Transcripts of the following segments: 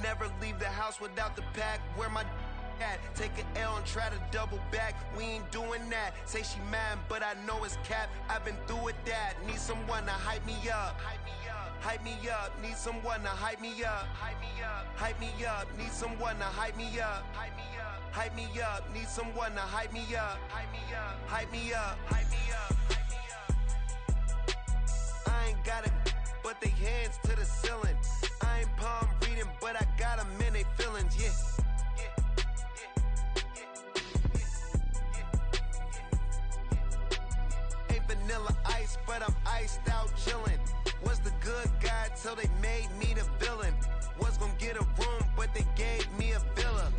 Never leave the house without the pack. Where my at? Take an L and try to double back. We ain't doing that. Say she mad, but I know it's cap. I've been through with that. Need someone to hype me up. Hype me up. Need someone to hype me up. Hype me up. Need someone to hype me up. Hype me up. Need someone to hype me up. Hype me up. I ain't got it, but they hands to the ceiling. I ain't palm reading, but I got them in they feelings, yeah. Ain't vanilla ice, but I'm iced out chillin'. Was the good guy till they made me the villain. Was gonna get a room, but they gave me a villa.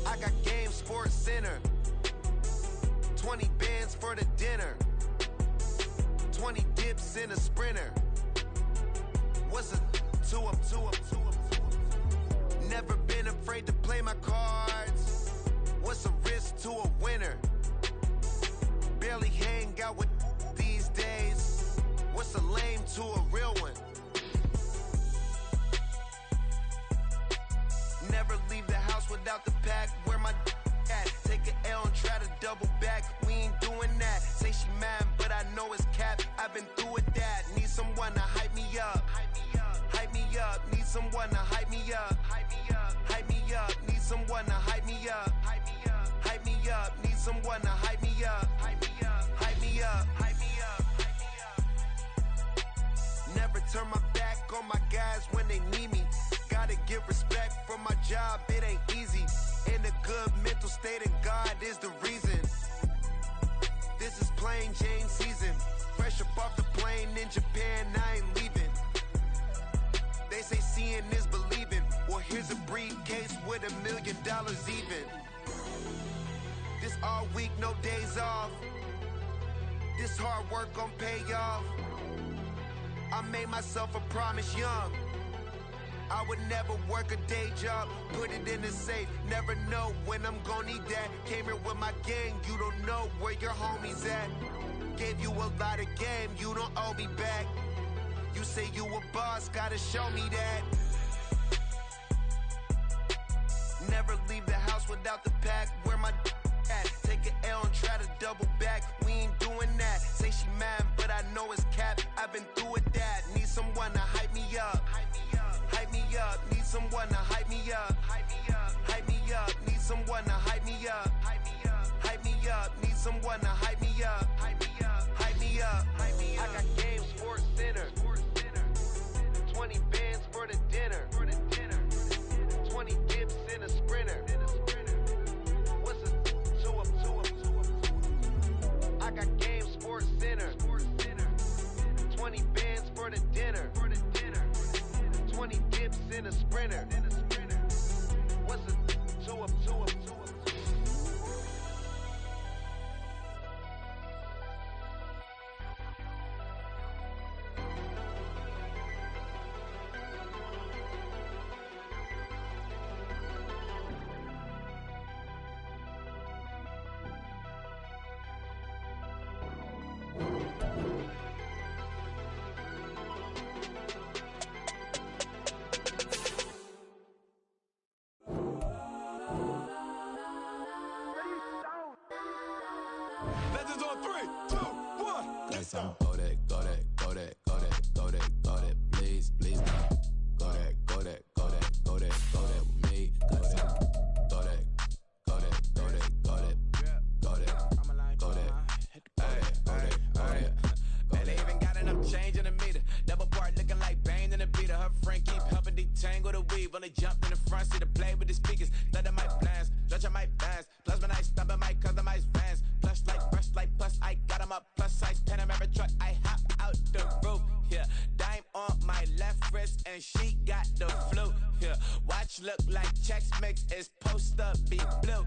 I got game, Sports Center. 20 bands for the dinner. 20 dips in a sprinter. What's a two up? Never been afraid to play my cards. What's a risk to a winner? Barely hang out with these days. What's a lame to a real one? Never leave the house without the pack. Where my at? Take an L and try to double back. We ain't doing that. Say she mad, but I know it's cap. I've been through with that. Need someone to hype me up. Hype me up. Need someone to hype me up. Hype me up. Need someone to hype me up. Hype me up. Need someone to hype me up. Hype me up. Never turn my back on my guys when they need me. Gotta give respect for my job, it ain't easy. In a good mental state, and God is the reason. This is plain Jane season. Fresh up off the plane in Japan, I ain't leaving. They say seeing is believing. Well, here's a briefcase with $1 million even. This all week, no days off. This hard work gon' pay off. I made myself a promise young. I would never work a day job, put it in the safe. Never know when I'm gon' need that. Came here with my gang, you don't know where your homies at. Gave you a lot of game, you don't owe me back. You say you a boss, gotta show me that. Never leave the house without the pack. Where my at? Take an L and try to double back. We ain't doing that. Say she mad, but I know it's cap. I've been through with that. Need someone to hype me up. Hype me up. Need someone to hype me up. Hype me up. Need someone to hype me up. Hype me up. Need someone to hype me up. Hype me up. I got game, Sports Center. 20 bands for the dinner. 20 dips in a sprinter. What's a two up? I got game, Sports Center. 20 bands for the dinner. 20 dips in a sprinter. What's a two up? Legends on 3, 2, 1. Got some go that, please now. Go that with me. Got some go that. Man, they even got enough change in the meter. Double part looking like Bane in the beater. Her friend keep helping detangle the weave. Only jumped in the front seat to play with the speakers. Let them might blast, judge I might dance. Plus when I stop at my customized vans. Plus like brush like plus I got them up plus size Panamera truck. I hop out the roof. Yeah, dime on my left wrist and she got the flu. Yeah, watch look like Chex Mix is post up be blue.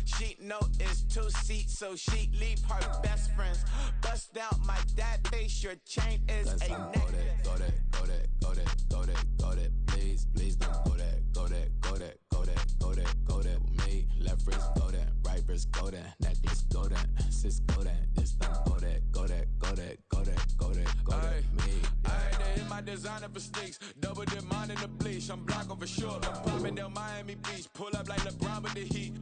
She know it's 2 seats, so she leave her best friends. Bust down my dad face, your chain is a necklace. Go that, please don't go that with me. Left wrist go that, right wrist go that, necklace go that, sis go that, this don't go that, me. Aye, in my designer for sneaks. Double dip mine in the bleach. I'm block over short. I'm popping down Miami Beach. Pull up like LeBron with the heat.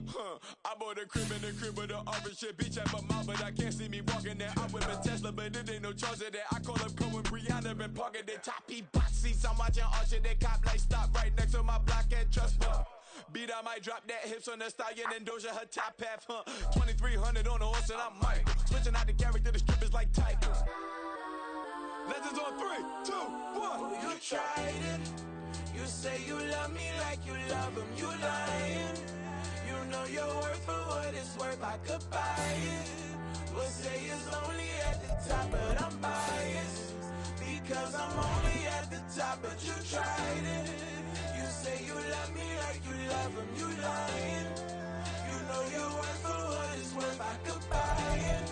I bought a crib in the crib with the orange shit. Beach at my mouth, but I can't see me walking there. I whip a Tesla, but it ain't no charge of that. I call up Cohen, Brianna, been parking the top box seats. I'm watching Archer, they cop like stop right next to my block at Trust Bar. Beat, I might drop that hips on the stallion and Doja her top half, 2300 on the horse and I'm Mike. Switching out the character, the strippers like tigers. Legends on 3, 2, 1. You tried it. You say you love me like you love him. You lying. You know your worth for what it's worth. I could buy it. We'll say it's only at the top, but I'm biased because I'm only at the top. But you tried it. You say you love me like you love him. You lying. You know your worth for what it's worth. I could buy it.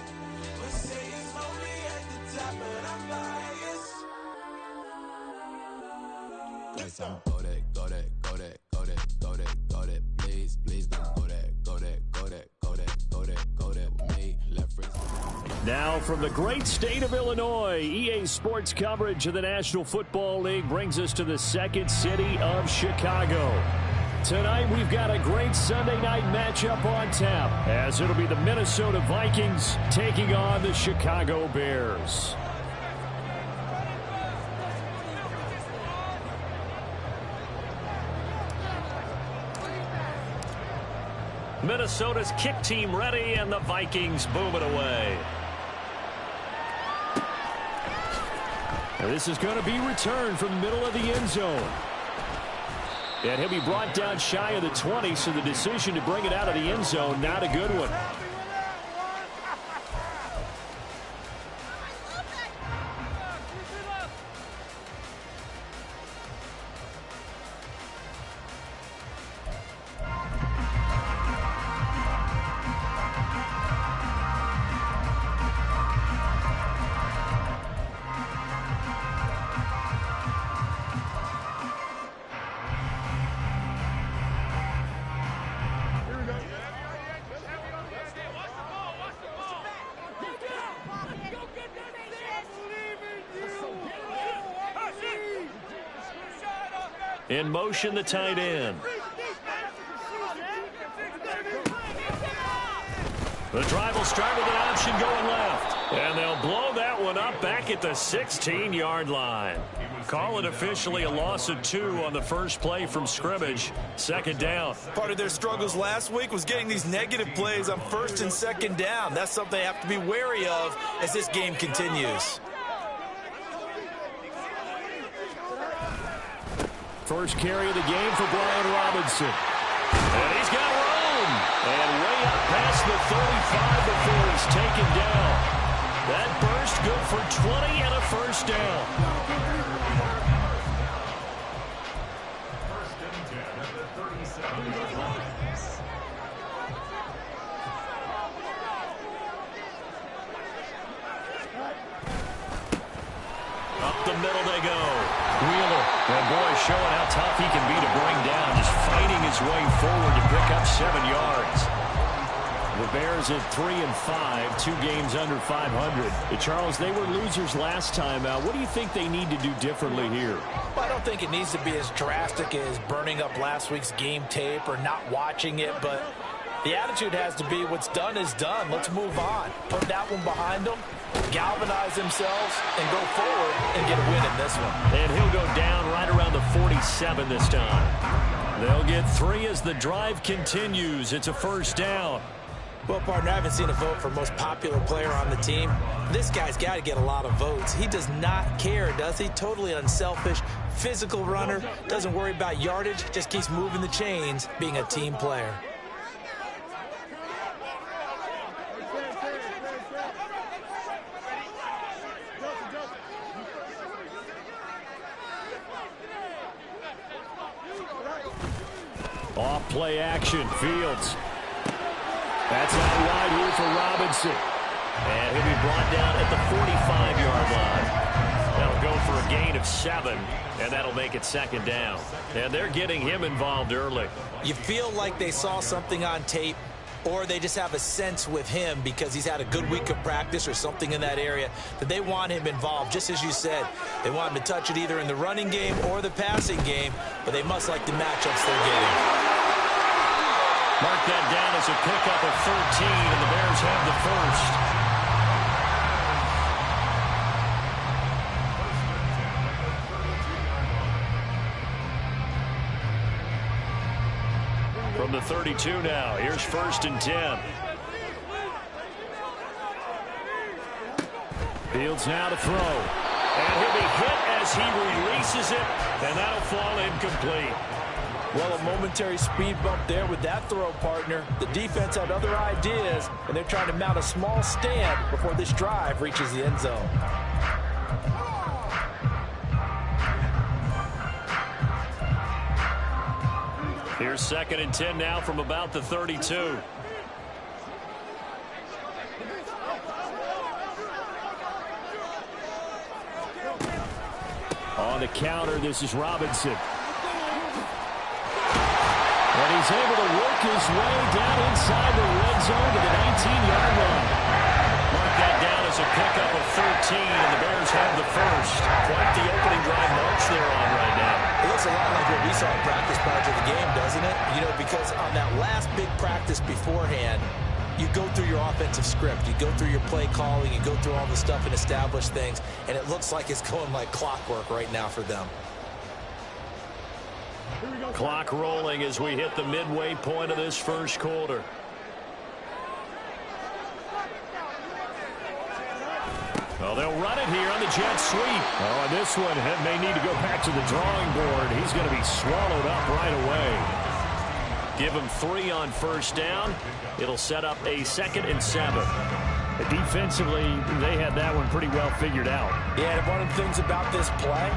We'll say it's only at the top, but I'm biased. Yes, I'm go that, go that, go that, go that, go that, go that. Please, please don't go that, go that, go that, go that, go that, go that with me. Left wrist. Now from the great state of Illinois, EA Sports coverage of the National Football League brings us to the second city of Chicago. Tonight we've got a great Sunday night matchup on tap, as it'll be the Minnesota Vikings taking on the Chicago Bears. Minnesota's kick team ready, and the Vikings boom it away. And this is going to be returned from the middle of the end zone. And he'll be brought down shy of the 20, so the decision to bring it out of the end zone, not a good one. In motion, the tight end. The drive will start with an option going left. And they'll blow that one up back at the 16-yard line. Call it officially a loss of 2 on the first play from scrimmage. Second down. Part of their struggles last week was getting these negative plays on first and second down. That's something they have to be wary of as this game continues. First carry of the game for Brian Robinson. And he's got room. And way up past the 35 before he's taken down. That burst good for 20 and a first down. First and 10 at the 37. Up the middle they go. Wheeler, and boy, showing how tough he can be to bring down, just fighting his way forward to pick up 7 yards. The Bears at 3-5, 2 games under 500. Charles, they were losers last time out. What do you think they need to do differently here? Well, I don't think it needs to be as drastic as burning up last week's game tape or not watching it, but the attitude has to be what's done is done. Let's move on. Put that one behind them, galvanize themselves, and go forward and get a win in this one. And he'll go down right around the 47 this time. They'll get 3 as the drive continues. It's a first down. Well, partner, I haven't seen a vote for most popular player on the team. This guy's got to get a lot of votes. He does not care, does he? Totally unselfish, physical runner, doesn't worry about yardage, just keeps moving the chains, being a team player. Off play action, Fields. That's out wide here for Robinson. And he'll be brought down at the 45-yard line. That'll go for a gain of 7, and that'll make it second down. And they're getting him involved early. You feel like they saw something on tape, or they just have a sense with him because he's had a good week of practice or something in that area that they want him involved. Just as you said, they want him to touch it either in the running game or the passing game, but they must like the matchups they're getting. Mark that down as a pickup of 13, and the Bears have the first. From the 32 now, here's 1st and 10. Fields now to throw. And he'll be hit as he releases it, and that'll fall incomplete. Well, a momentary speed bump there with that throw, partner. The defense had other ideas, and they're trying to mount a small stand before this drive reaches the end zone. Here's 2nd and 10 now from about the 32. On the counter, this is Robinson. And he's able to work his way down inside the red zone to the 19-yard line. Mark that down as a pickup of 13, and the Bears have the first. Quite the opening drive march they're on right now. It looks a lot like what we saw in practice prior to the game, doesn't it? You know, because on that last big practice beforehand, you go through your offensive script, you go through your play calling, you go through all the stuff and establish things, and it looks like it's going like clockwork right now for them. Clock rolling as we hit the midway point of this first quarter. Well, they'll run it here on the jet sweep. Oh, and this one may need to go back to the drawing board. He's going to be swallowed up right away. Give him 3 on 1st down. It'll set up a 2nd and 7. Defensively, they had that one pretty well figured out. Yeah, and one of the things about this play,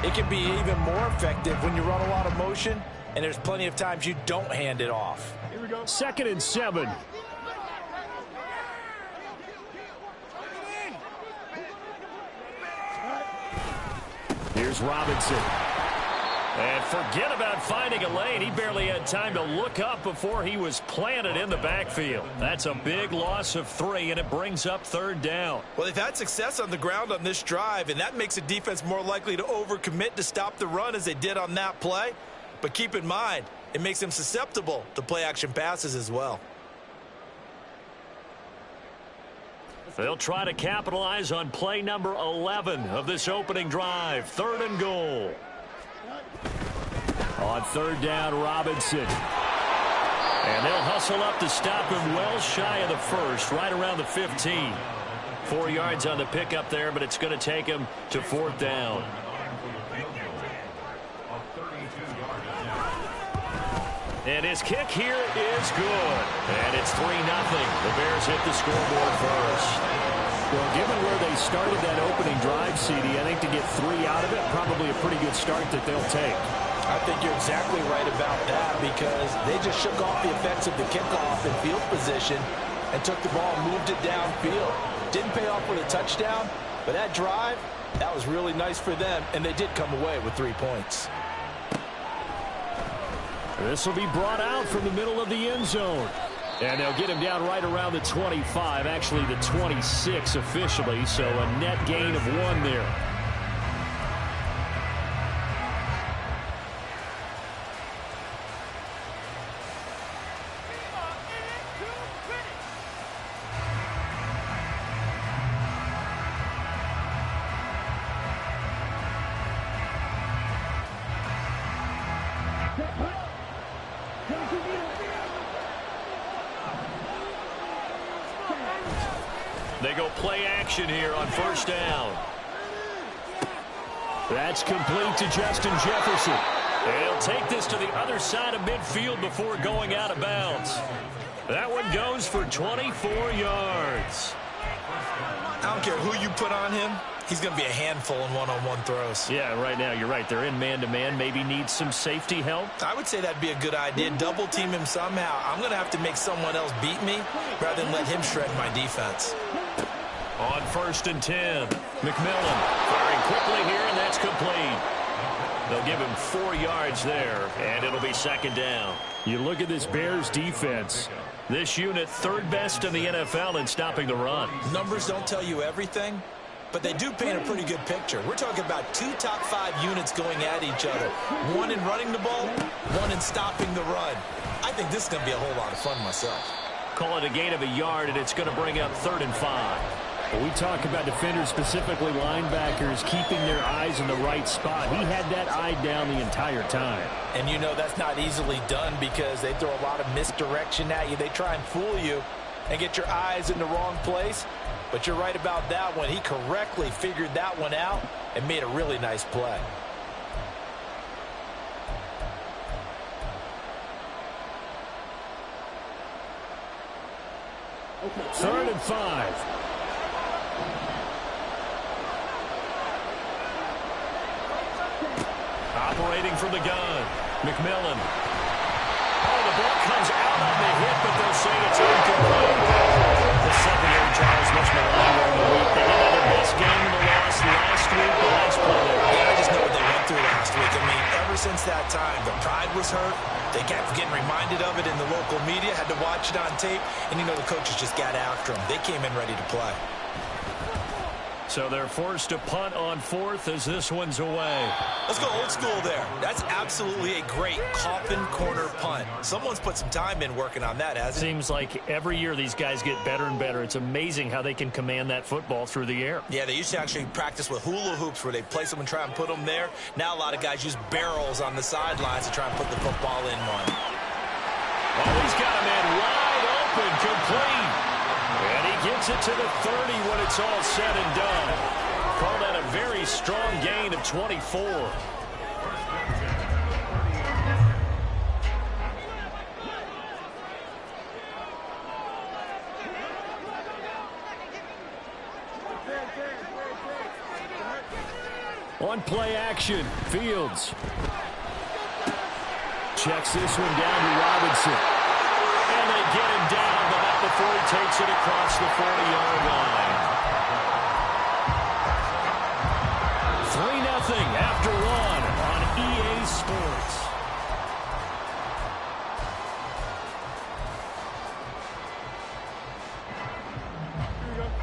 it can be even more effective when you run a lot of motion, and there's plenty of times you don't hand it off. Here we go. 2nd and 7. Here's Robinson. And forget about finding a lane. He barely had time to look up before he was planted in the backfield. That's a big loss of 3, and it brings up 3rd down. Well, they've had success on the ground on this drive, and that makes a defense more likely to overcommit to stop the run as they did on that play. But keep in mind, it makes them susceptible to play-action passes as well. They'll try to capitalize on play number 11 of this opening drive. 3rd and goal. On 3rd down, Robinson. And they'll hustle up to stop him well shy of the first, right around the 15. 4 yards on the pickup there, but it's going to take him to 4th down. And his kick here is good. And it's 3-0. The Bears hit the scoreboard first. Well, given where they started that opening drive, CD, I think to get 3 out of it, probably a pretty good start that they'll take. I think you're exactly right about that because they just shook off the effects of the kickoff and field position and took the ball and moved it downfield. Didn't pay off with a touchdown, but that drive, that was really nice for them, and they did come away with 3 points. This will be brought out from the middle of the end zone. And they'll get him down right around the 25, actually the 26 officially, so a net gain of 1 there. They go play action here on 1st down. That's complete to Justin Jefferson. He'll take this to the other side of midfield before going out of bounds. That one goes for 24 yards. I don't care who you put on him. He's going to be a handful in one-on-one throws. Yeah, right now, you're right. They're in man-to-man. Maybe needs some safety help. I would say that'd be a good idea. Double team him somehow. I'm going to have to make someone else beat me rather than let him shred my defense. On 1st and 10, McMillan firing quickly here, and that's complete. They'll give him 4 yards there, and it'll be 2nd down. You look at this Bears defense. This unit, third best in the NFL in stopping the run. Numbers don't tell you everything, but they do paint a pretty good picture. We're talking about 2 top 5 units going at each other. One in running the ball, one in stopping the run. I think this is going to be a whole lot of fun myself. Call it a gain of a yard, and it's going to bring up 3rd and 5. Well, we talk about defenders, specifically linebackers, keeping their eyes in the right spot. He had that eye down the entire time. And you know that's not easily done because they throw a lot of misdirection at you. They try and fool you and get your eyes in the wrong place. But you're right about that one. He correctly figured that one out and made a really nice play. Third and 5. Operating from the gun, McMillan. Oh, the ball comes out on the hit, but they'll say it's incomplete. The secondary trials much more longer in the week. They did have their best game in the loss last week, but last play there. Yeah, I just know what they went through last week. I mean, ever since that time, the pride was hurt. They kept getting reminded of it in the local media, had to watch it on tape, and you know the coaches just got after them. They came in ready to play. So they're forced to punt on 4th as this one's away. Let's go old school there. That's absolutely a great coffin corner punt. Someone's put some time in working on that, hasn't it? Seems like every year these guys get better and better. It's amazing how they can command that football through the air. Yeah, they used to actually practice with hula hoops where they place them and try and put them there. Now a lot of guys use barrels on the sidelines to try and put the football in one. Oh, he's got a man wide open, complete. And he gets it to the 30 when it's all said and done. Call that a very strong gain of 24. On play action, Fields. Checks this one down to Robinson. And they get him down, but not before he takes it across the 40-yard line. 3-0 after 1 on EA Sports.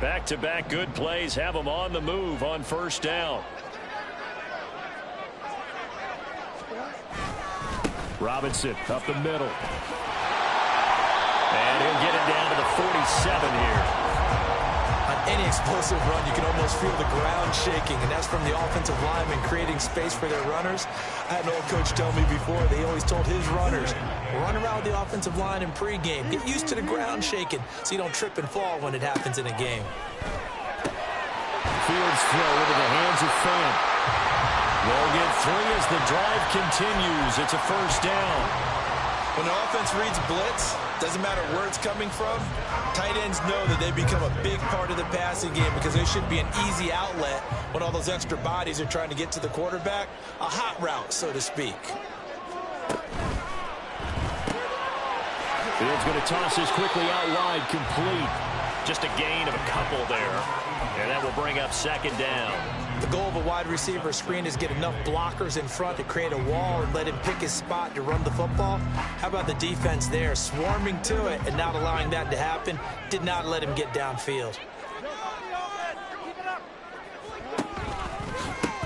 Back-to-back good plays have them on the move on first down. Robinson up the middle. And he'll get it down to the 47 here. On any explosive run, you can almost feel the ground shaking, and that's from the offensive lineman creating space for their runners. I had an old coach tell me before, they always told his runners, run around the offensive line in pregame. Get used to the ground shaking so you don't trip and fall when it happens in a game. Fields throw into the hands of Fant. They'll get 3 as the drive continues. It's a first down. When the offense reads blitz, doesn't matter where it's coming from, tight ends know that they become a big part of the passing game because there should be an easy outlet when all those extra bodies are trying to get to the quarterback. A hot route, so to speak. Fields going to toss this quickly out wide, complete. Just a gain of a couple there. And that will bring up second down. The goal of a wide receiver screen is get enough blockers in front to create a wall and let him pick his spot to run the football. How about the defense there, swarming to it and not allowing that to happen? Did not let him get downfield.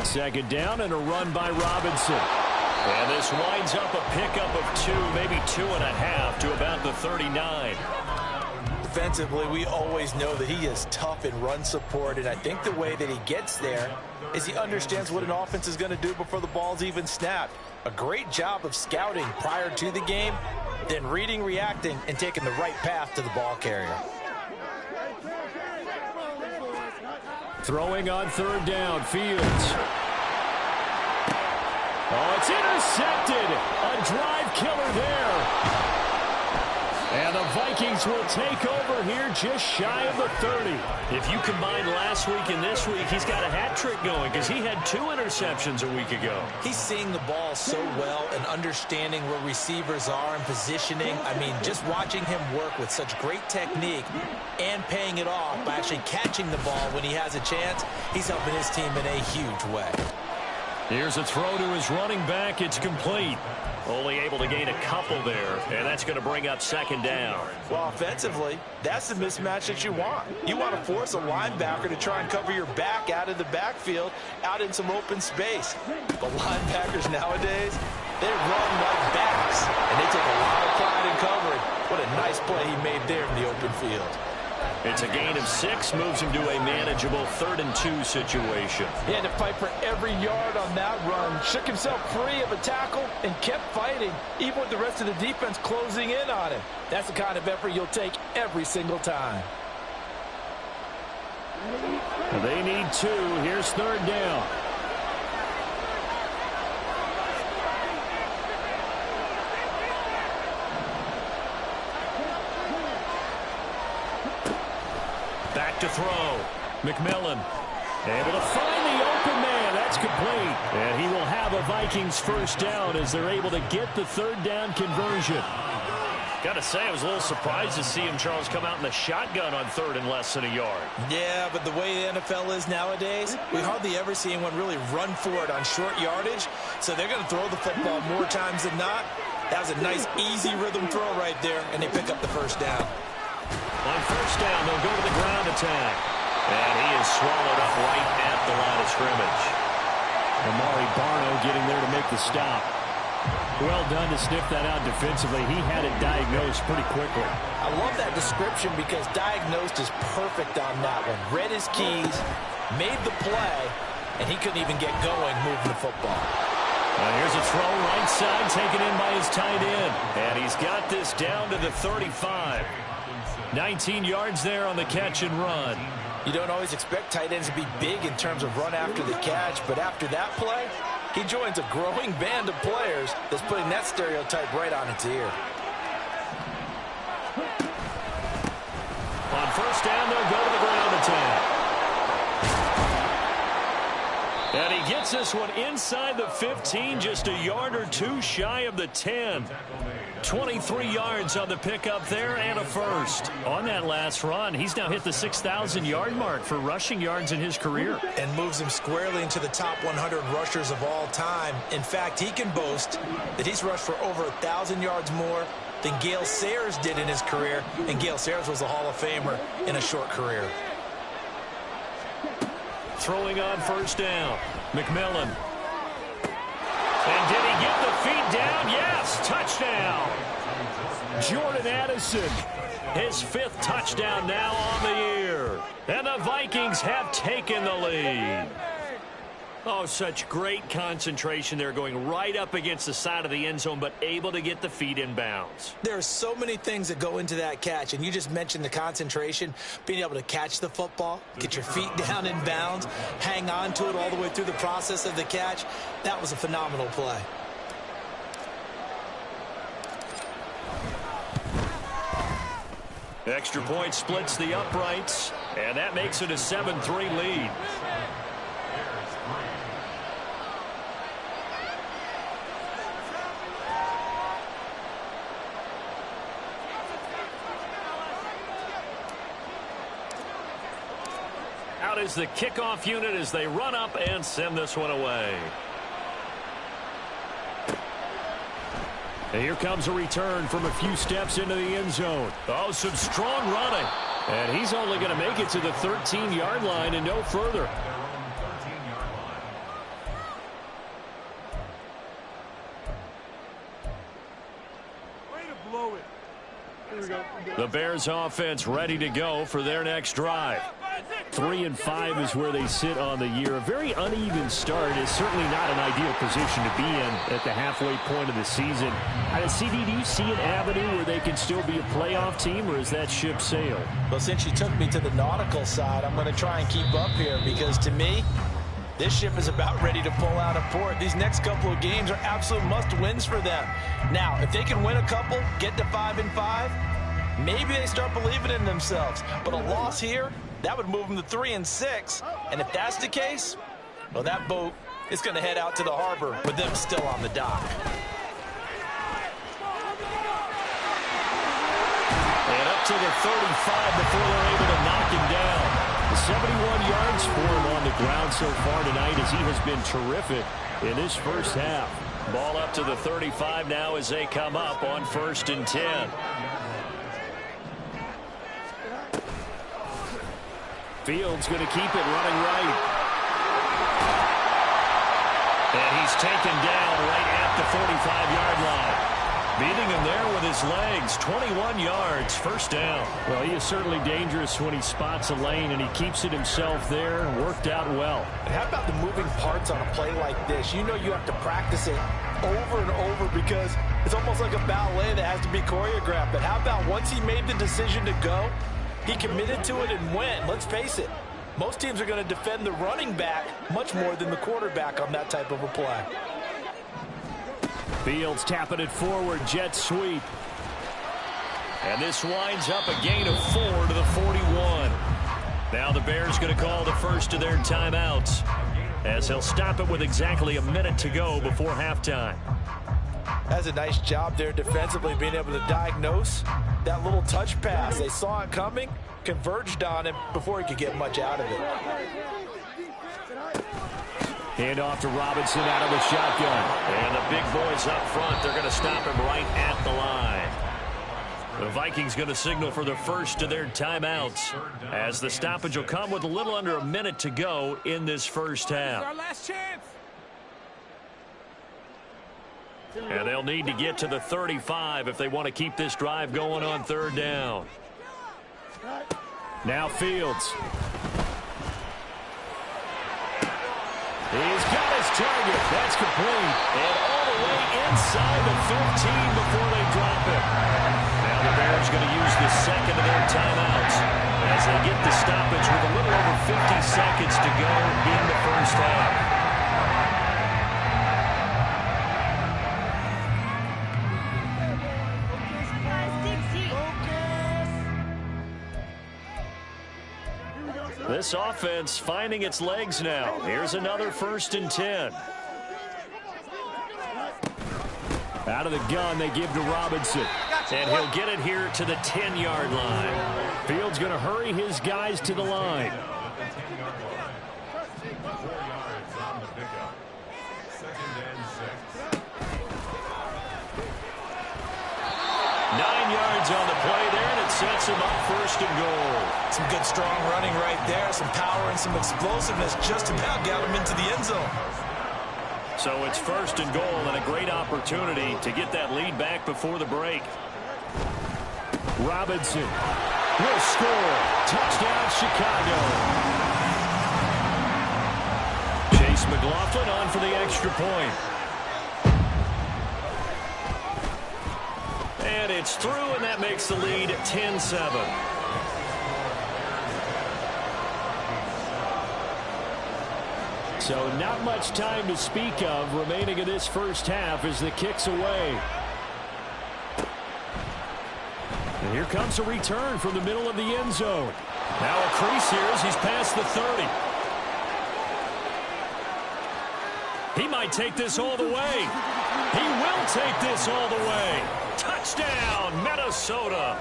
Second down and a run by Robinson. And this winds up a pickup of 2, maybe 2.5 to about the 39. Defensively, we always know that he is tough in run support, and I think the way that he gets there is he understands what an offense is going to do before the ball's even snapped. A great job of scouting prior to the game, then reading, reacting, and taking the right path to the ball carrier. Throwing on third down, Fields. Oh, it's intercepted. A drive killer there. And the Vikings will take over here just shy of the 30. If you combine last week and this week, he's got a hat trick going because he had 2 interceptions a week ago. He's seeing the ball so well and understanding where receivers are and positioning. I mean, just watching him work with such great technique and paying it off by actually catching the ball when he has a chance, he's helping his team in a huge way. Here's a throw to his running back. It's complete. Only able to gain a couple there, and that's going to bring up second down. Well, offensively, that's the mismatch that you want. You want to force a linebacker to try and cover your back out of the backfield, out in some open space. The linebackers nowadays, they run like backs, and they take a lot of pride in covering. What a nice play he made there in the open field. It's a gain of 6, moves him to a manageable 3rd and 2 situation. He had to fight for every yard on that run, shook himself free of a tackle, and kept fighting, even with the rest of the defense closing in on him. That's the kind of effort you'll take every single time. They need 2. Here's 3rd down. Back to throw. McMillan able to find the open man. That's complete. And he will have a Vikings first down as they're able to get the 3rd down conversion. Got to say, I was a little surprised to see him, Charles, come out in the shotgun on 3rd and less than a yard. Yeah, but the way the NFL is nowadays, we hardly ever see anyone really run for it on short yardage. So they're going to throw the football more times than not. That was a nice, easy rhythm throw right there, and they pick up the first down. On first down, they'll go to the ground attack. And he is swallowed up right at the line of scrimmage. Amari Barno getting there to make the stop. Well done to sniff that out defensively. He had it diagnosed pretty quickly. I love that description because diagnosed is perfect on that one. Read his keys, made the play, and he couldn't even get going moving the football. Here's a throw right side taken in by his tight end. And he's got this down to the 35. 19 yards there on the catch and run. You don't always expect tight ends to be big in terms of run after the catch, but after that play, he joins a growing band of players that's putting that stereotype right on its ear. On first down, they'll go to the ground attack. And he gets this one inside the 15, just a yard or 2 shy of the 10. 23 yards on the pickup there and a first. On that last run, he's now hit the 6,000-yard mark for rushing yards in his career. And moves him squarely into the top 100 rushers of all time. In fact, he can boast that he's rushed for over 1,000 yards more than Gale Sayers did in his career. And Gale Sayers was a Hall of Famer in a short career. Throwing on first down, McMillan. And did he get the feet down? Yes, touchdown. Jordan Addison, his 5th touchdown now on the year. And the Vikings have taken the lead. Oh, such great concentration there, going right up against the side of the end zone, but able to get the feet in bounds. There are so many things that go into that catch, and you just mentioned the concentration, being able to catch the football, get your feet down in bounds, hang on to it all the way through the process of the catch. That was a phenomenal play. Extra point splits the uprights, and that makes it a 7-3 lead. Out is the kickoff unit as they run up and send this one away. And here comes a return from a few steps into the end zone. Oh, some strong running. And he's only going to make it to the 13-yard line and no further. The Bears offense ready to go for their next drive. 3-5 is where they sit on the year. A very uneven start is certainly not an ideal position to be in at the halfway point of the season. CD, do you see an avenue where they can still be a playoff team, or is that ship sailed? Well, since you took me to the nautical side, I'm going to try and keep up here because to me, this ship is about ready to pull out of port. These next couple of games are absolute must-wins for them. Now, if they can win a couple, get to 5-5, maybe they start believing in themselves. But a loss here, that would move them to 3-6. And if that's the case, well, that boat is going to head out to the harbor with them still on the dock. And up to the 35 before they're able to knock him down. The 71 yards for him on the ground so far tonight as he has been terrific in this first half. Ball up to the 35 now as they come up on 1st and 10. Fields going to keep it running right. And he's taken down right at the 45-yard line. Beating him there with his legs. 21 yards, first down. Well, he is certainly dangerous when he spots a lane, and he keeps it himself there. Worked out well. And how about the moving parts on a play like this? You know you have to practice it over and over because it's almost like a ballet that has to be choreographed. But how about once he made the decision to go, he committed to it and went. Let's face it, most teams are going to defend the running back much more than the quarterback on that type of a play. Fields tapping it forward, jet sweep. And this winds up a gain of 4 to the 41. Now the Bears going to call the first of their timeouts as they'll stop it with exactly a minute to go before halftime. That's a nice job there defensively, being able to diagnose that little touch pass. They saw it coming, converged on him before he could get much out of it. Hand off to Robinson out of the shotgun. And the big boys up front, they're going to stop him right at the line. The Vikings going to signal for the first of their timeouts as the stoppage will come with a little under a minute to go in this first half. Our last chance. And they'll need to get to the 35 if they want to keep this drive going on 3rd down. Now Fields. He's got his target. That's complete. And all the way inside the 15 before they drop it. Now the Bears going to use the second of their timeouts as they get the stoppage with a little over 50 seconds to go in the first half. This offense finding its legs now. Here's another 1st and 10. Out of the gun, they give to Robinson. And he'll get it here to the 10-yard line. Fields going to hurry his guys to the line. 9 yards on the play there, and it sets him up 1st and goal. Some good strong running right there, some power and some explosiveness just about got him into the end zone. So it's 1st and goal and a great opportunity to get that lead back before the break. Robinson will score. Touchdown, Chicago. Chase McLaughlin on for the extra point. And it's through, and that makes the lead 10-7. So not much time to speak of remaining in this first half as the kick's away. And here comes a return from the middle of the end zone. Now a crease here as he's past the 30. He might take this all the way. He will take this all the way. Touchdown, Minnesota.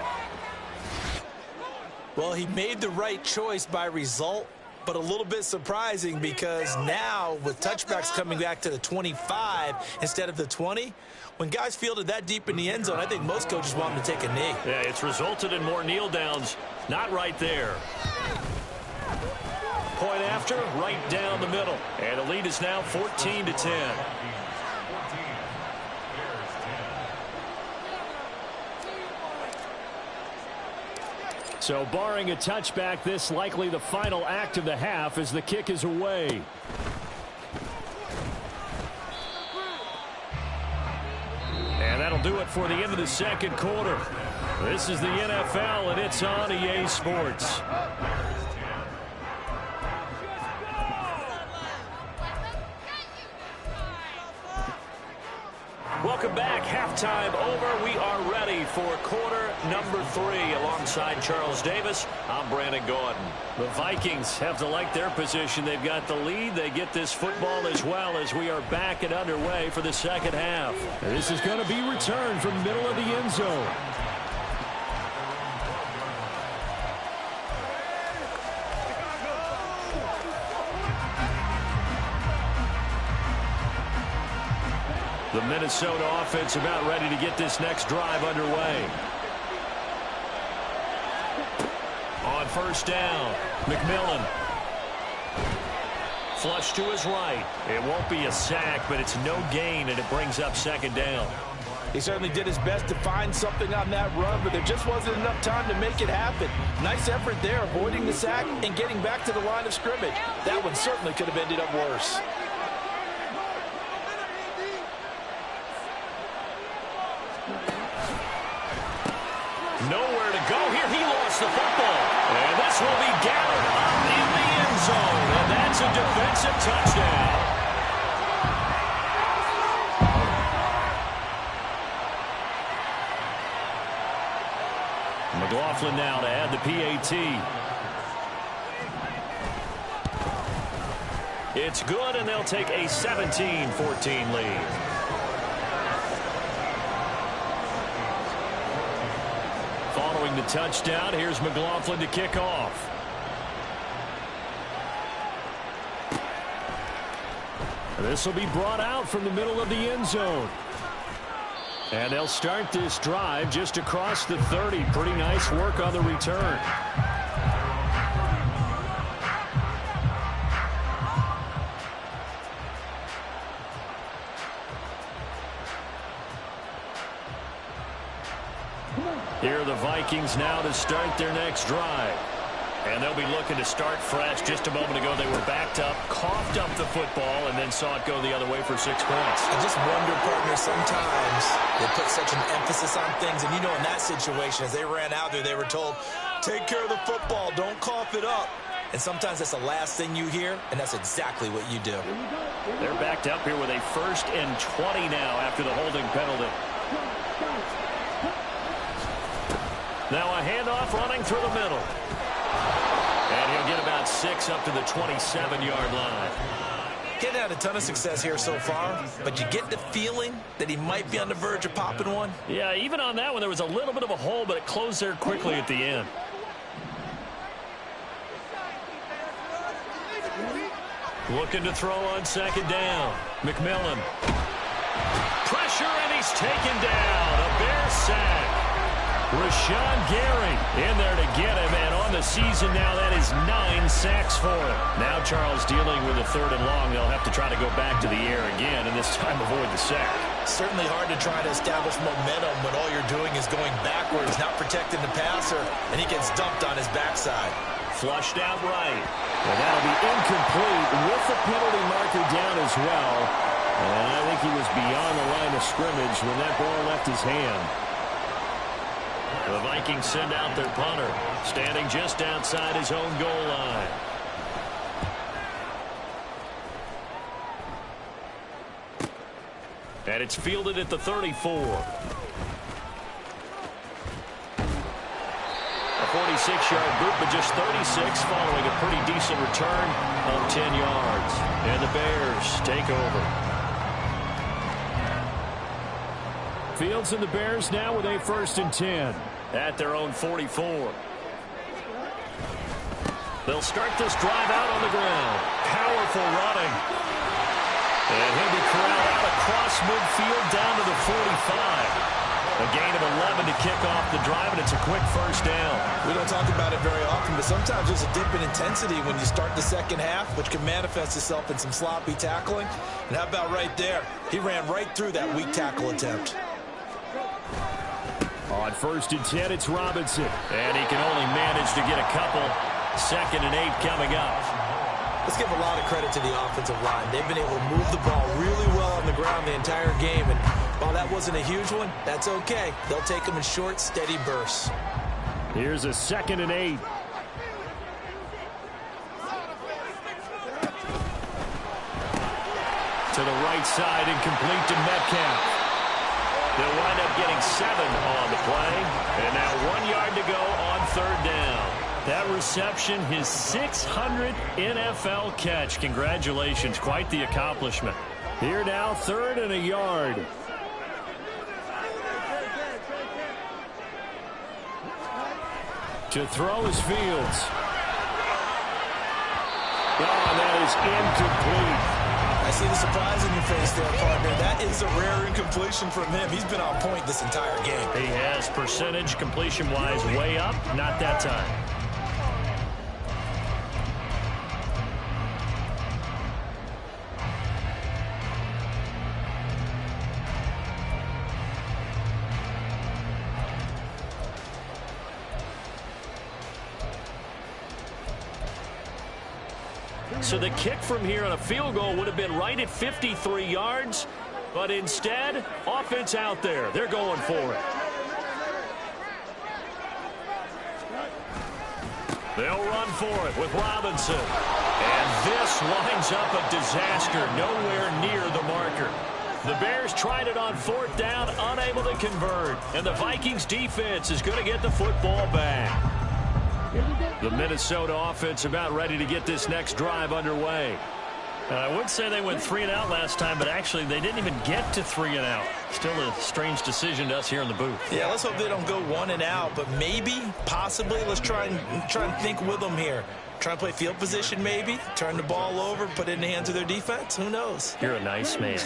Well, he made the right choice by result, but a little bit surprising because now with touchbacks coming back to the 25 instead of the 20, when guys fielded that deep in the end zone, I think most coaches want them to take a knee. Yeah, it's resulted in more kneel downs. Not right there. Point after, right down the middle. And the lead is now 14-10. So barring a touchback, this likely the final act of the half as the kick is away. And that'll do it for the end of the second quarter. This is the NFL, and it's on EA Sports. Welcome back. Halftime over. We are ready for quarter number 3. Alongside Charles Davis, I'm Brandon Gordon. The Vikings have to like their position. They've got the lead. They get this football as well as we are back and underway for the second half. This is going to be returned from the middle of the end zone. The Minnesota offense about ready to get this next drive underway. On first down, McMillan. Flush to his right. It won't be a sack, but it's no gain, and it brings up second down. He certainly did his best to find something on that run, but there just wasn't enough time to make it happen. Nice effort there, avoiding the sack and getting back to the line of scrimmage. That one certainly could have ended up worse. Nowhere to go here. He lost the football. And this will be gathered up in the end zone. And that's a defensive touchdown. McLaughlin now to add the PAT. It's good, and they'll take a 17-14 lead. Following the touchdown, here's McLaughlin to kick off. This will be brought out from the middle of the end zone. And they'll start this drive just across the 30. Pretty nice work on the return. Here are the Vikings now to start their next drive. And they'll be looking to start fresh. Just a moment ago, they were backed up, coughed up the football, and then saw it go the other way for 6 points. I just wonder, partner, sometimes they put such an emphasis on things. And, you know, in that situation, as they ran out there, they were told, take care of the football, don't cough it up. And sometimes that's the last thing you hear, and that's exactly what you do. They're backed up here with a 1st and 20 now after the holding penalty. Now a handoff running through the middle. And he'll get about 6 up to the 27-yard line. Getting had a ton of success here so far, but you get the feeling that he might be on the verge of popping one. Yeah, even on that one, there was a little bit of a hole, but it closed there quickly at the end. Looking to throw on 2nd down. McMillan. Pressure, and he's taken down. A Bear sack. Rashawn Gary in there to get him, and on the season now, that is 9 sacks for him. Now Charles dealing with a 3rd and long. They'll have to try to go back to the air again, and this time avoid the sack. Certainly hard to try to establish momentum when all you're doing is going backwards, not protecting the passer, and he gets dumped on his backside. Flushed out right. And that'll be incomplete with the penalty marker down as well. And I think he was beyond the line of scrimmage when that ball left his hand. The Vikings send out their punter, standing just outside his own goal line. And it's fielded at the 34. A 46-yard boot, but just 36 following a pretty decent return of 10 yards. And the Bears take over. Fields and the Bears now with a 1st and 10 at their own 44. They'll start this drive out on the ground. Powerful running. And he'll be corralled out across midfield down to the 45. A gain of 11 to kick off the drive, and it's a quick 1st down. We don't talk about it very often, but sometimes there's a dip in intensity when you start the second half, which can manifest itself in some sloppy tackling. And how about right there? He ran right through that weak tackle attempt. On 1st and 10, it's Robinson. And he can only manage to get a couple. 2nd and 8 coming up. Let's give a lot of credit to the offensive line. They've been able to move the ball really well on the ground the entire game. And while that wasn't a huge one, that's okay. They'll take them in short, steady bursts. Here's a 2nd and 8. To the right side, incomplete to Metcalf. They'll wind up getting 7 on the play. And now 1 yard to go on 3rd down. That reception, his 600th NFL catch. Congratulations. Quite the accomplishment. Here now, 3rd and a yard. To throw is Fields. Oh, that is incomplete. I see the surprise in your face there, partner. That is is a rare incompletion from him. He's been on point this entire game. He has percentage completion-wise way up. Not that time. So the kick from here on a field goal would have been right at 53 yards, but instead, offense out there. They're going for it. They'll run for it with Robinson. And this lines up a disaster nowhere near the marker. The Bears tried it on 4th down, unable to convert. And the Vikings defense is going to get the football back. The Minnesota offense about ready to get this next drive underway. I would say they went 3 and out last time, but actually they didn't even get to 3 and out. Still a strange decision to us here in the booth. Yeah, let's hope they don't go 1 and out, but maybe, possibly, let's try and think with them here. Try and play field position maybe, turn the ball over, put it in the hands of their defense. Who knows? You're a nice man.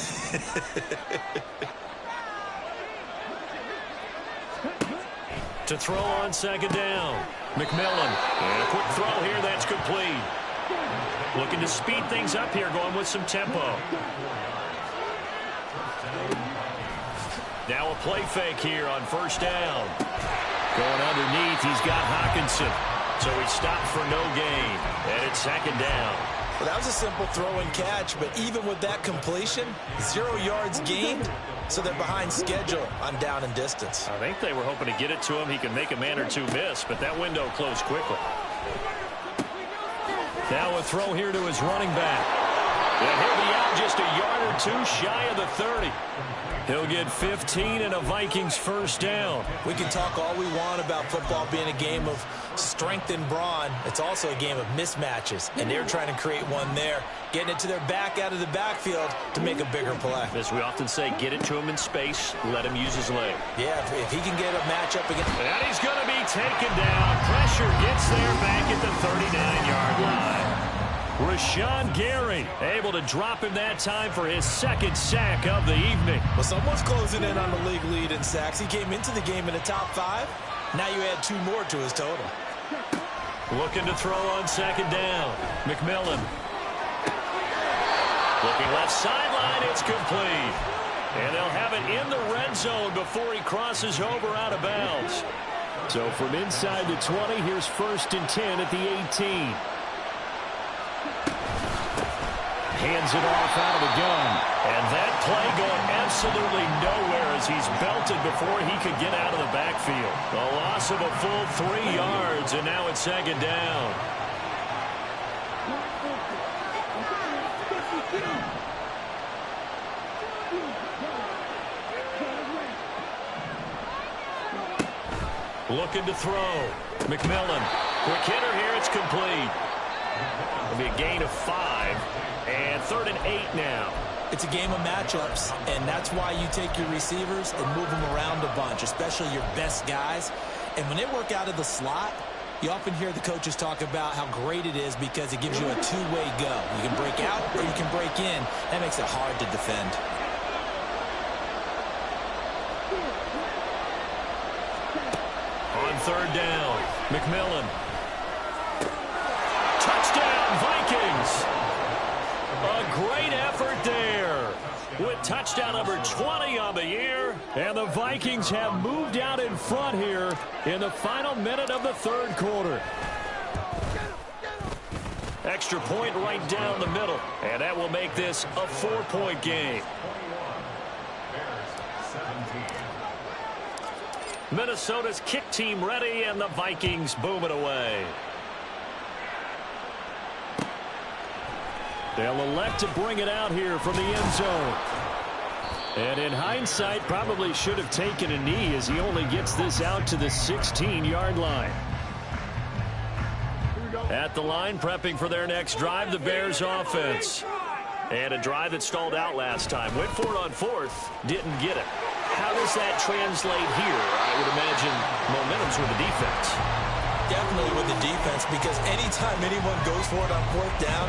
To throw on 2nd down. McMillan. And a quick throw here. That's complete. Looking to speed things up here, going with some tempo. Now a play fake here on 1st down. Going underneath, he's got Hockenson. So he stopped for no gain. And it's 2nd down. Well, that was a simple throw and catch, but even with that completion, 0 yards gained, so they're behind schedule on down and distance. I think they were hoping to get it to him. He could make a man or two miss, but that window closed quickly. Now a throw here to his running back. And he'll be out just a yard or two shy of the 30. He'll get 15 and a Vikings 1st down. We can talk all we want about football being a game of strength and brawn. It's also a game of mismatches, and they're trying to create one there, getting it to their back out of the backfield to make a bigger play. As we often say, get it to him in space, let him use his leg. Yeah, if he can get a matchup against... And he's going to be taken down. Pressure gets there back at the 39-yard line. Rashawn Gary able to drop him that time for his 2nd sack of the evening. Well, someone's closing in on the league lead in sacks. He came into the game in the top 5. Now you add 2 more to his total. Looking to throw on 2nd down. McMillan. Looking left sideline. It's complete. And they'll have it in the red zone before he crosses over out of bounds. So from inside the 20, here's 1st and 10 at the 18. Hands it off out of the gun. And that play going absolutely nowhere as he's belted before he could get out of the backfield. A loss of a full 3 yards, and now it's 2nd down. Looking to throw. McMillan. Quick hitter here. It's complete. It'll be a gain of 5. And 3rd and 8 now. It's a game of matchups, and that's why you take your receivers and move them around a bunch, especially your best guys. And when they work out of the slot, you often hear the coaches talk about how great it is because it gives you a 2-way go. You can break out or you can break in. That makes it hard to defend. On 3rd down, McMillan. Touchdown, Vikings! A great effort there with touchdown number 20 on the year. And the Vikings have moved out in front here in the final minute of the 3rd quarter. Extra point right down the middle. And that will make this a 4-point game. Minnesota's kick team ready, and the Vikings boom it away. They'll elect to bring it out here from the end zone. And in hindsight, probably should have taken a knee as he only gets this out to the 16-yard line. At the line, prepping for their next drive, the Bears offense. And a drive that stalled out last time. Went for it on 4th, didn't get it. How does that translate here? I would imagine momentum's with the defense. Definitely with the defense, because anytime anyone goes for it on 4th down,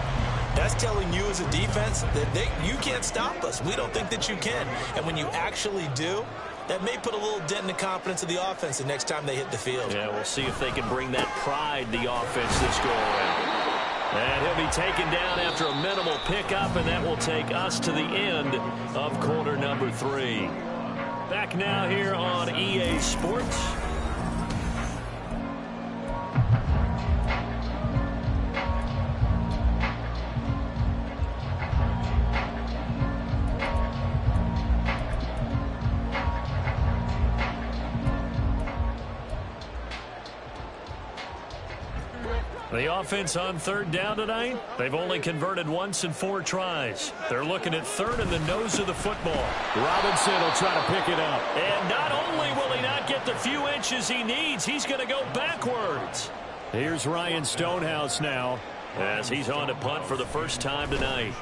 That's telling you as a defense that you can't stop us. We don't think that you can. And when you actually do, that may put a little dent in the confidence of the offense the next time they hit the field. Yeah, we'll see if they can bring that pride, the offense, this go around. And he'll be taken down after a minimal pickup, and that will take us to the end of quarter number 3. Back now here on EA Sports. The offense on third down tonight, they've only converted once in 4 tries. They're looking at third in the nose of the football. Robinson will try to pick it up. And not only will he not get the few inches he needs, he's going to go backwards. Here's Ryan Stonehouse now, as he's on to punt for the first time tonight.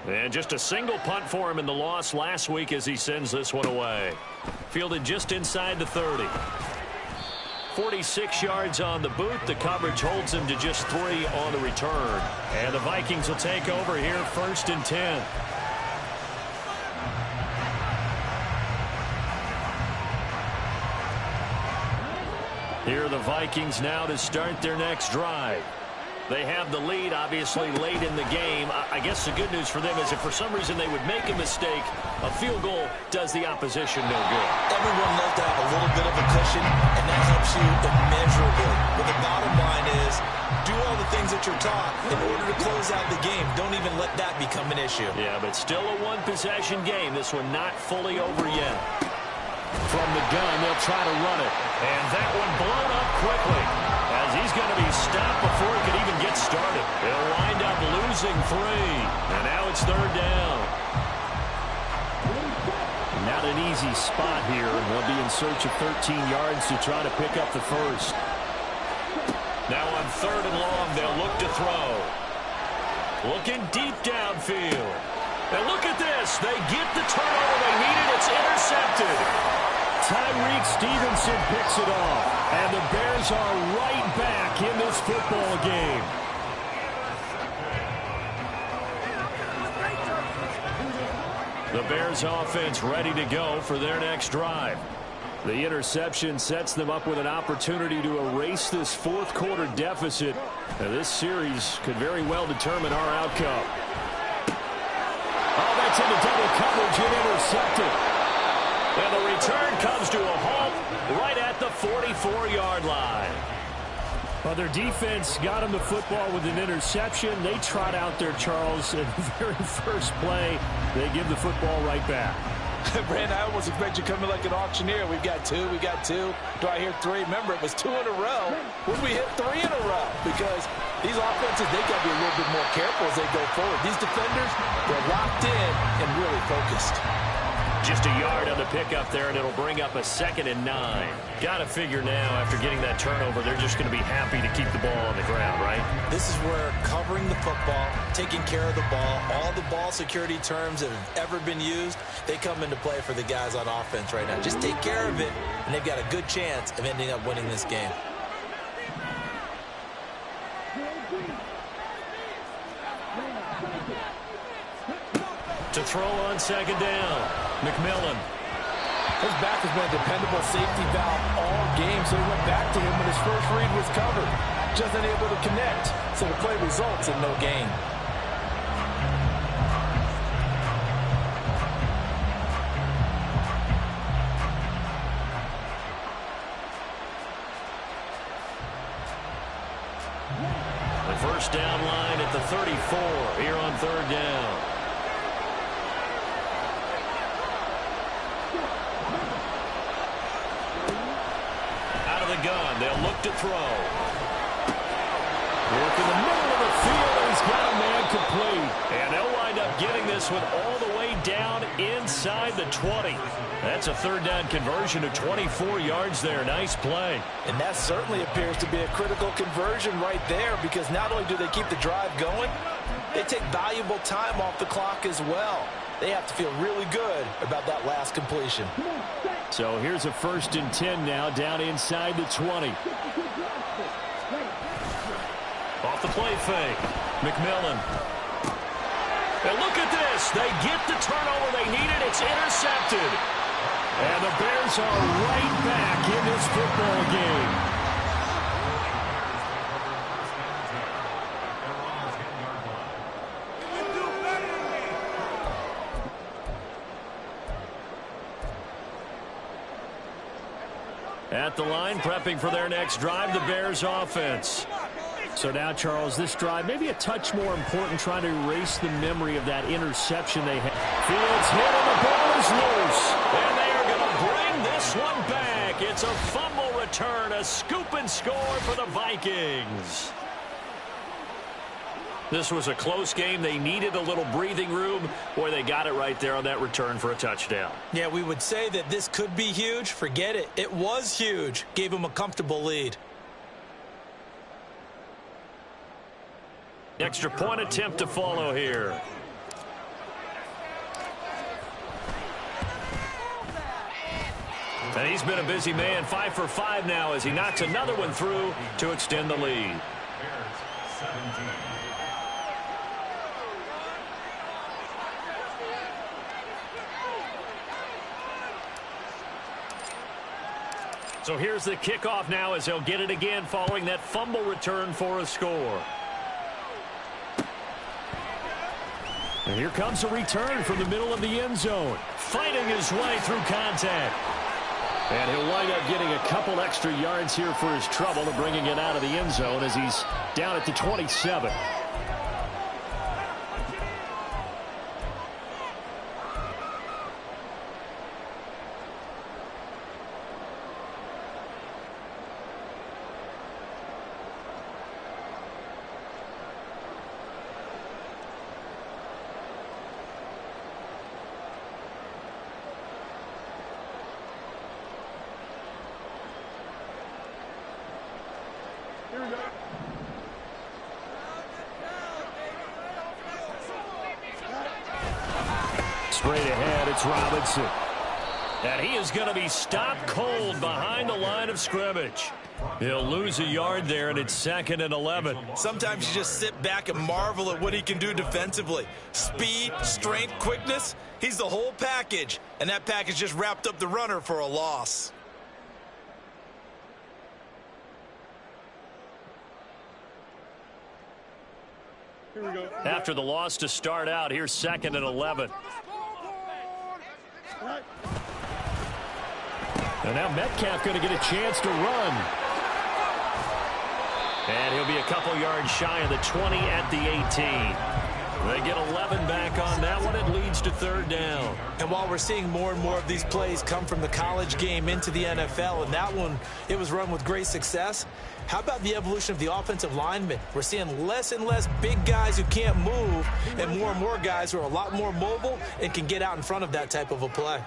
And just a single punt for him in the loss last week as he sends this one away. Fielded just inside the 30. 46 yards on the boot. The coverage holds him to just 3 on the return. And the Vikings will take over here, 1st and 10. Here are the Vikings now to start their next drive. They have the lead, obviously, late in the game. I guess the good news for them is if for some reason they would make a mistake, a field goal does the opposition no good. Everyone loves to have a little bit of a cushion, and that helps you immeasurably. But the bottom line is, do all the things that you're taught in order to close out the game. Don't even let that become an issue. Yeah, but still a one-possession game. This one not fully over yet. From the gun, they'll try to run it. And that one blown up quickly, as he's going to be stopped before he could even get started. He'll wind up losing 3. And now it's third down. Not an easy spot here. They'll be in search of 13 yards to try to pick up the first. Now on third and long, they'll look to throw. Looking deep downfield. And look at this. They get the turnover they needed. It's intercepted. Tyreek Stevenson picks it off. And the Bears are right back in this football game. The Bears offense ready to go for their next drive. The interception sets them up with an opportunity to erase this fourth quarter deficit. Now, this series could very well determine our outcome. Oh, that's into double coverage and intercepted. And the return comes to a halt right at the 44-yard line. Well, their defense got them the football with an interception. They trot out there, Charles, at the very first play. They give the football right back. Brandon, I almost expect you coming like an auctioneer. We've got 2, we got 2. Do I hear 3? Remember, it was 2 in a row. When we hit 3 in a row, because these offenses, they got to be a little bit more careful as they go forward. These defenders, they're locked in and really focused. Just a yard on the pickup there, and it'll bring up a 2nd and 9. Got to figure now, after getting that turnover, they're just going to be happy to keep the ball on the ground, right? This is where covering the football, taking care of the ball, all the ball security terms that have ever been used, they come into play for the guys on offense right now. Just take care of it, and they've got a good chance of ending up winning this game. To throw on 2nd down. McMillan. His back has been a dependable safety valve all game, so he went back to him when his first read was covered. Just unable to connect, so the play results in no gain. The first down line at the 34 here on 3rd down. Gun. They'll look to throw. Work in the middle of the field, and he's got a man complete. And they'll wind up getting this one all the way down inside the 20. That's a 3rd down conversion of 24 yards there. Nice play. And that certainly appears to be a critical conversion right there, because not only do they keep the drive going, they take valuable time off the clock as well. They have to feel really good about that last completion. So here's a 1st and 10 now, down inside the 20. Off the play fake. McMillan. And look at this. They get the turnover they needed. It's intercepted. And the Bears are right back in this football game. At the line, prepping for their next drive, the Bears offense. So now, Charles, this drive maybe a touch more important, trying to erase the memory of that interception they had. Fields hit and the ball is loose. And they are going to bring this one back. It's a fumble return, a scoop and score for the Vikings. This was a close game. They needed a little breathing room. Boy, they got it right there on that return for a touchdown. Yeah, we would say that this could be huge. Forget it. It was huge. Gave them a comfortable lead. Extra point attempt to follow here. And he's been a busy man, 5 for 5 now as he knocks another one through to extend the lead. Bears 17. So here's the kickoff now as they'll get it again following that fumble return for a score. And here comes a return from the middle of the end zone. Fighting his way through contact. And he'll wind up getting a couple extra yards here for his trouble to bringing it out of the end zone as he's down at the 27. Straight ahead, it's Robinson. And he is going to be stopped cold behind the line of scrimmage. He'll lose a yard there, and it's 2nd and 11. Sometimes you just sit back and marvel at what he can do defensively. Speed, strength, quickness, he's the whole package. And that package just wrapped up the runner for a loss. Here we go. After the loss to start out, here's 2nd and 11. And now Metcalf going to get a chance to run. And he'll be a couple yards shy of the 20 at the 18. They get 11 back on that one. It leads to 3rd down. And while we're seeing more and more of these plays come from the college game into the NFL, and that one, it was run with great success, how about the evolution of the offensive linemen? We're seeing less and less big guys who can't move and more guys who are a lot more mobile and can get out in front of that type of a play.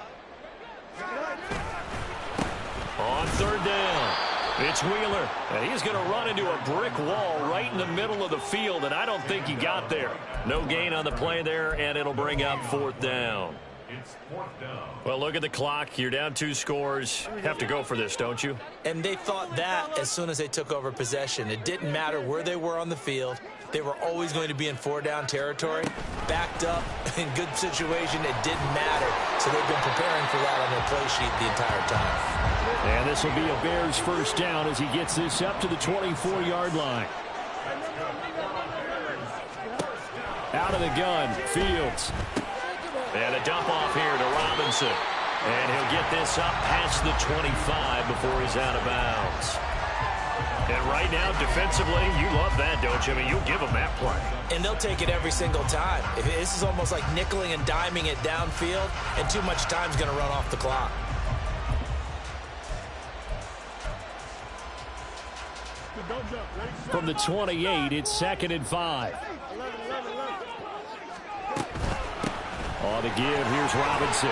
On 3rd down, it's Wheeler. And he's going to run into a brick wall right in the middle of the field, and I don't think he got there. No gain on the play there, and it'll bring up 4th down. It's 4th down. Well, look at the clock. You're down 2 scores. Have to go for this, don't you? And they thought that as soon as they took over possession. It didn't matter where they were on the field. They were always going to be in 4-down territory. Backed up, in good situation, it didn't matter. So they've been preparing for that on their play sheet the entire time. And this will be a Bears 1st down as he gets this up to the 24-yard line. Out of the gun, Fields. And a dump off here to Robinson. And he'll get this up past the 25 before he's out of bounds. And right now, defensively, you love that, don't you? I mean, you'll give them that play. And they'll take it every single time. This is almost like nickeling and diming it downfield, and too much time's going to run off the clock. From the 28, it's 2nd and 5. On the give, here's Robinson.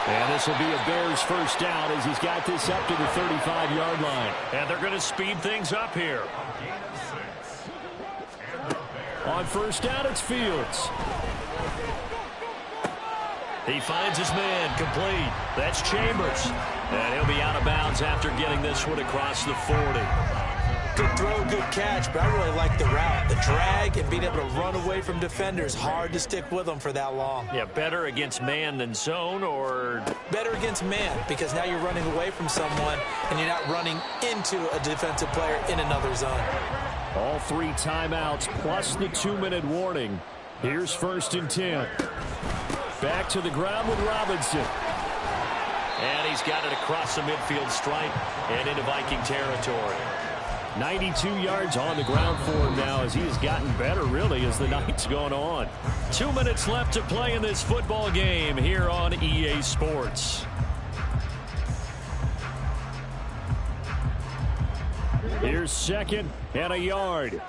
And this will be a Bears 1st down as he's got this up to the 35-yard line. And they're going to speed things up here. On 1st down, it's Fields. He finds his man, complete. That's Chambers. And he'll be out of bounds after getting this one across the 40. Good throw, good catch, but I really like the route. The drag and being able to run away from defenders, hard to stick with them for that long. Yeah, better against man than zone, or? Better against man, because now you're running away from someone and you're not running into a defensive player in another zone. All 3 timeouts plus the 2-minute warning. Here's 1st and 10. Back to the ground with Robinson. And he's got it across the midfield stripe and into Viking territory. 92 yards on the ground for him now as he has gotten better, really, as the night's gone on. 2 minutes left to play in this football game here on EA Sports. Here's 2nd and a yard.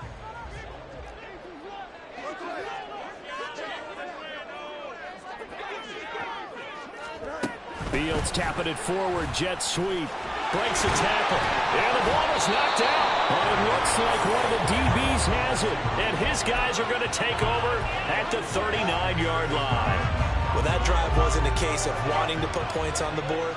Fields tapping it forward, jet sweep. Breaks a tackle, and the ball is knocked out. But it looks like one of the DBs has it, and his guys are going to take over at the 39-yard line. Well, that drive wasn't a case of wanting to put points on the board.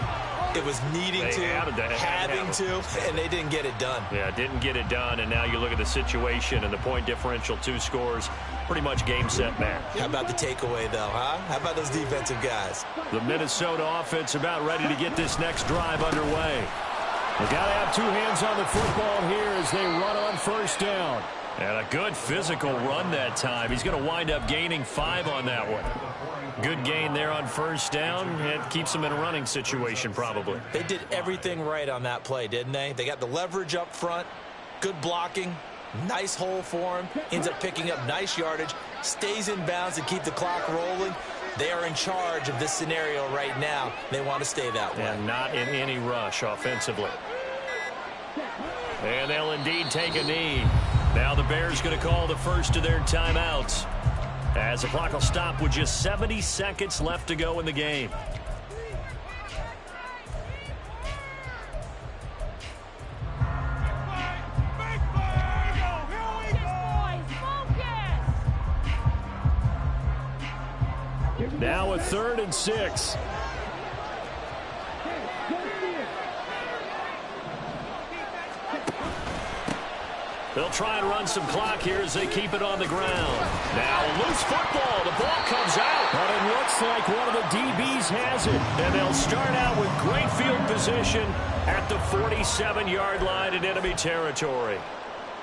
It was needing having to, and they didn't get it done. Yeah, didn't get it done, and now you look at the situation and the point differential, 2 scores, pretty much game, set, match. How about the takeaway, though, huh? How about those defensive guys? The Minnesota offense about ready to get this next drive underway. They got to have 2 hands on the football here as they run on 1st down. And a good physical run that time. He's going to wind up gaining 5 on that one. Good gain there on 1st down. It keeps them in a running situation probably. They did everything right on that play, didn't they? They got the leverage up front, good blocking, nice hole for him, ends up picking up nice yardage, stays in bounds to keep the clock rolling. They are in charge of this scenario right now. They want to stay that way. And not in any rush offensively. And they'll indeed take a knee. Now the Bears going to call the first of their timeouts, as the clock will stop with just 70 seconds left to go in the game. Now a 3rd and 6. They'll try and run some clock here as they keep it on the ground. Now loose football. The ball comes out. But it looks like one of the DBs has it. And they'll start out with great field position at the 47-yard line in enemy territory.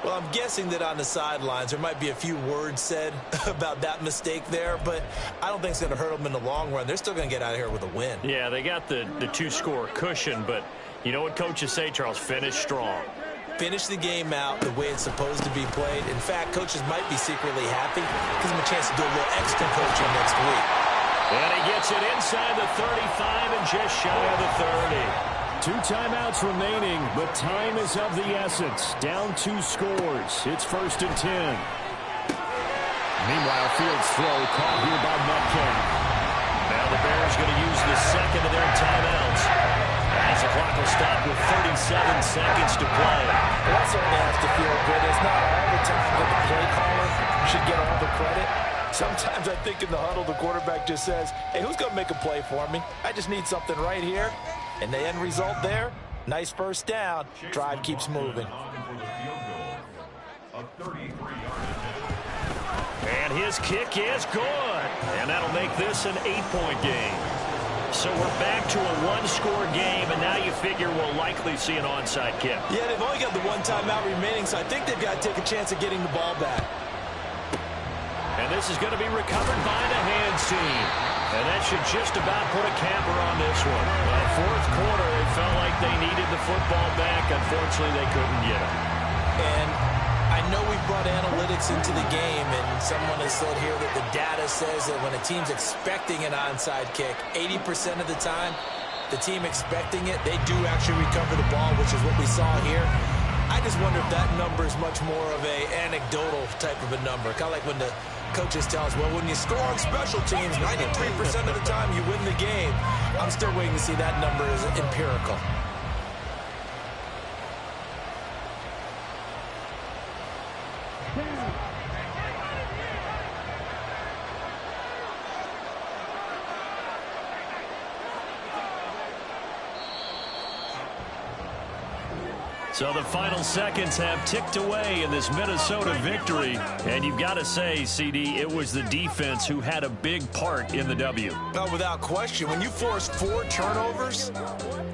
Well, I'm guessing that on the sidelines there might be a few words said about that mistake there, but I don't think it's going to hurt them in the long run. They're still going to get out of here with a win. Yeah, they got the 2-score cushion, but you know what coaches say, Charles? Finish strong. Finish the game out the way it's supposed to be played. In fact, coaches might be secretly happy. Gives them a chance to do a little extra coaching next week. And he gets it inside the 35 and just shy of the 30. 2 timeouts remaining, but time is of the essence. Down 2 scores. It's 1st and 10. Meanwhile, Fields throw caught here by Metcalf. Now the Bears going to use the second of their timeouts, as the clock will stop with 37 seconds to play. Well, that certainly has to feel good. It's not all the time that the play caller should get all the credit. Sometimes I think in the huddle, the quarterback just says, hey, who's going to make a play for me? I just need something right here. And the end result there, nice 1st down. Drive keeps moving. And his kick is good. And that'll make this an 8-point game. So we're back to a 1-score game, and now you figure we'll likely see an onside kick. Yeah, they've only got the 1 timeout remaining, so I think they've got to take a chance of getting the ball back. And this is going to be recovered by the hands team. And that should just about put a capper on this one. Well, 4th quarter, it felt like they needed the football back. Unfortunately, they couldn't get it. And I know we've brought analytics into the game, and someone has said here that the data says that when a team's expecting an onside kick, 80% of the time, the team expecting it, they do actually recover the ball, which is what we saw here. I just wonder if that number is much more of a anecdotal type of a number. Kind of like when the coaches tell us, well, when you score on special teams, 93% of the time you win the game. I'm still waiting to see that number as empirical. So the final seconds have ticked away in this Minnesota victory. And you've got to say, CD, it was the defense who had a big part in the W. No, without question. When you force 4 turnovers,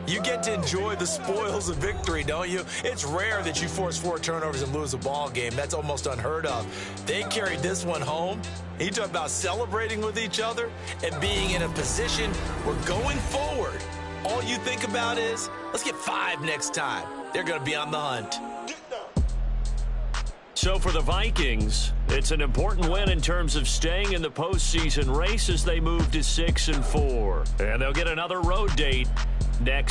you get to enjoy the spoils of victory, don't you? It's rare that you force 4 turnovers and lose a ball game. That's almost unheard of. They carried this one home. You talk about celebrating with each other and being in a position where going forward, all you think about is, let's get 5 next time. They're going to be on the hunt. So for the Vikings, it's an important win in terms of staying in the postseason race as they move to 6-4. And they'll get another road date next